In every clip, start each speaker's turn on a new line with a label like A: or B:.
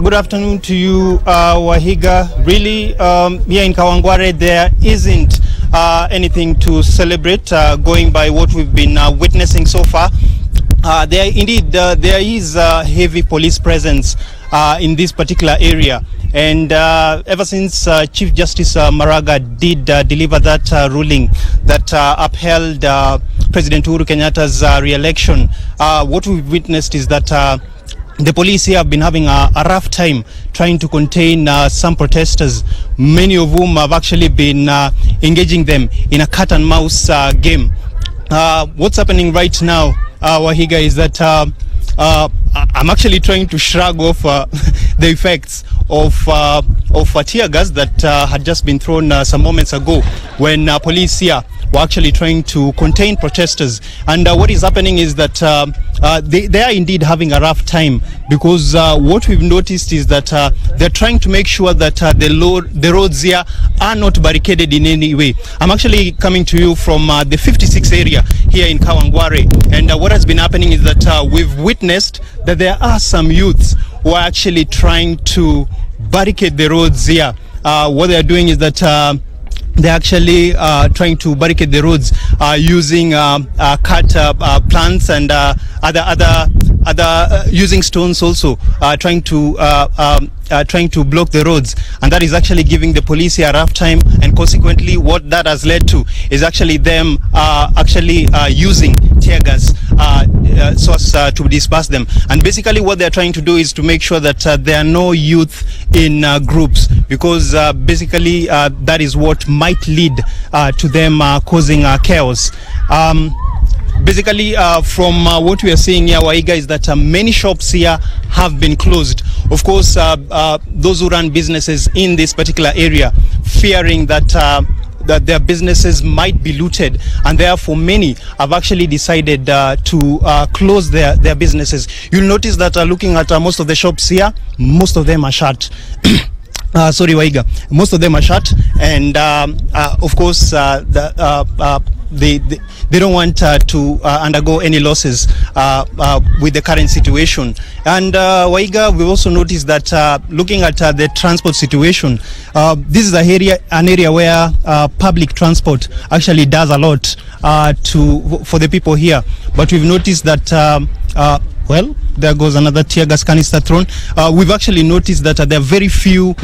A: Good afternoon to you, Wahiga. Really, here in Kawangware, there isn't anything to celebrate going by what we've been witnessing so far. There is heavy police presence in this particular area. And ever since Chief Justice Maraga did deliver that ruling that upheld President Uhuru Kenyatta's re-election, what we've witnessed is that the police here have been having a rough time trying to contain some protesters, many of whom have actually been engaging them in a cat and mouse game. What's happening right now, Wahiga, is that I'm actually trying to shrug off the effects of tear gas that had just been thrown some moments ago when police here were actually trying to contain protesters. And what is happening is that they are indeed having a rough time, because what we've noticed is that they're trying to make sure that the roads here are not barricaded in any way. I'm actually coming to you from the 56 area here in Kawangware, and what has been happening is that we've witnessed that there are some youths who are actually trying to barricade the roads here. What they are doing is that they're actually trying to barricade the roads using cut plants and other using stones also, trying to block the roads, and that is actually giving the police here a rough time. And consequently, what that has led to is actually them using tear gas so as to disperse them. And basically what they're trying to do is to make sure that there are no youth in groups, because basically that is what might lead to them causing chaos. Basically, from what we are seeing here, Waiga, is that many shops here have been closed. Of course, those who run businesses in this particular area, fearing that that their businesses might be looted, and therefore many have actually decided to close their businesses. You'll notice that looking at most of the shops here, most of them are shut. Sorry, Waiga. Most of them are shut, and of course, they don't want to undergo any losses with the current situation. And Waiga, we've also noticed that looking at the transport situation, this is an area where public transport actually does a lot for the people here. But we've noticed that well, there goes another tear gas canister thrown. We've actually noticed that there are very few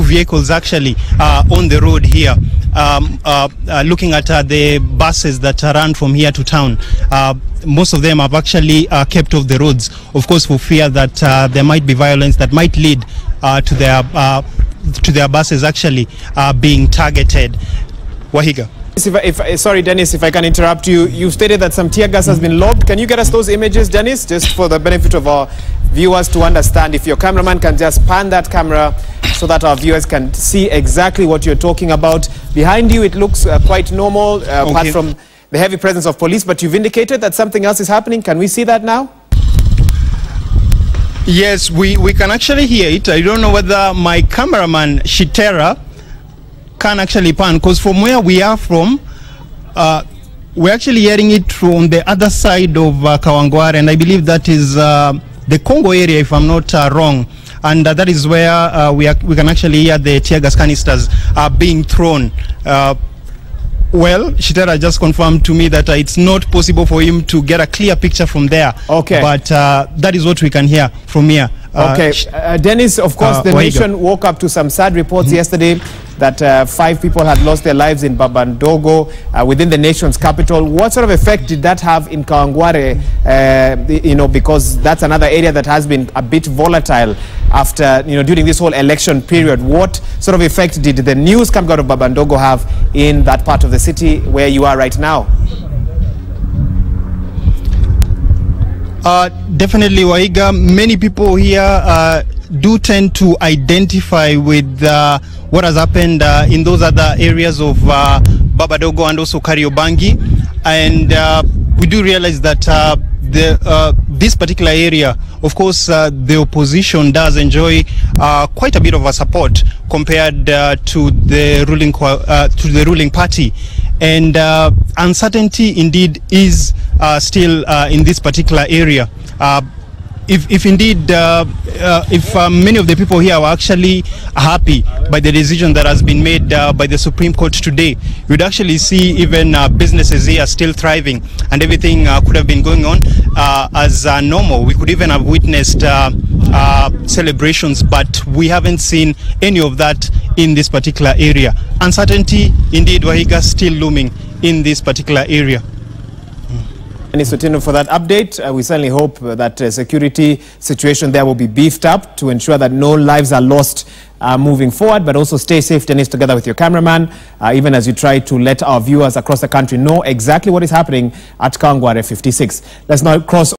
A: vehicles actually on the road here. Looking at the buses that run from here to town, most of them have actually kept off the roads, of course, for fear that there might be violence that might lead to their buses actually being targeted. Wahiga.
B: Sorry, Dennis, if I can interrupt you. You stated that some tear gas has been lobbed. Can you get us those images, Dennis, just for the benefit of our viewers to understand? If your cameraman can just pan that camera so that our viewers can see exactly what you're talking about. Behind you, it looks quite normal, apart from the heavy presence of police, but you've indicated that something else is happening. Can we see that now?
A: Yes, we can actually hear it. I don't know whether my cameraman, Shitera, can actually pan, because from where we are from, we're actually hearing it from the other side of Kawangware, and I believe that is the Congo area, if I'm not wrong, and that is where we can actually hear the tear gas canisters being thrown. Well, Shitera just confirmed to me that it's not possible for him to get a clear picture from there. Okay. But that is what we can hear from here.
B: Okay. Dennis, of course, the nation woke up to some sad reports yesterday that 5 people had lost their lives in Babandogo within the nation's capital. What sort of effect did that have in Kawangware? Because that's another area that has been a bit volatile after, during this whole election period. What sort of effect did the news coming out of Babandogo have in that part of the city where you are right now?
A: Definitely, Waiga. Many people here do tend to identify with what has happened in those other areas of Babandogo and also Kariobangi, and we do realize that this particular area, of course, the opposition does enjoy quite a bit of a support compared to the ruling party, and uncertainty indeed is still in this particular area. if indeed, if many of the people here were actually happy by the decision that has been made by the Supreme Court today, you'd actually see even businesses here still thriving, and everything could have been going on as normal. We could even have witnessed celebrations, but we haven't seen any of that in this particular area. Uncertainty, indeed, Wahiga, still looming in this particular area.
B: Thank you for that update. We certainly hope that security situation there will be beefed up to ensure that no lives are lost moving forward, but also stay safe, Dennis, together with your cameraman, even as you try to let our viewers across the country know exactly what is happening at Kawangware 56. Let's now cross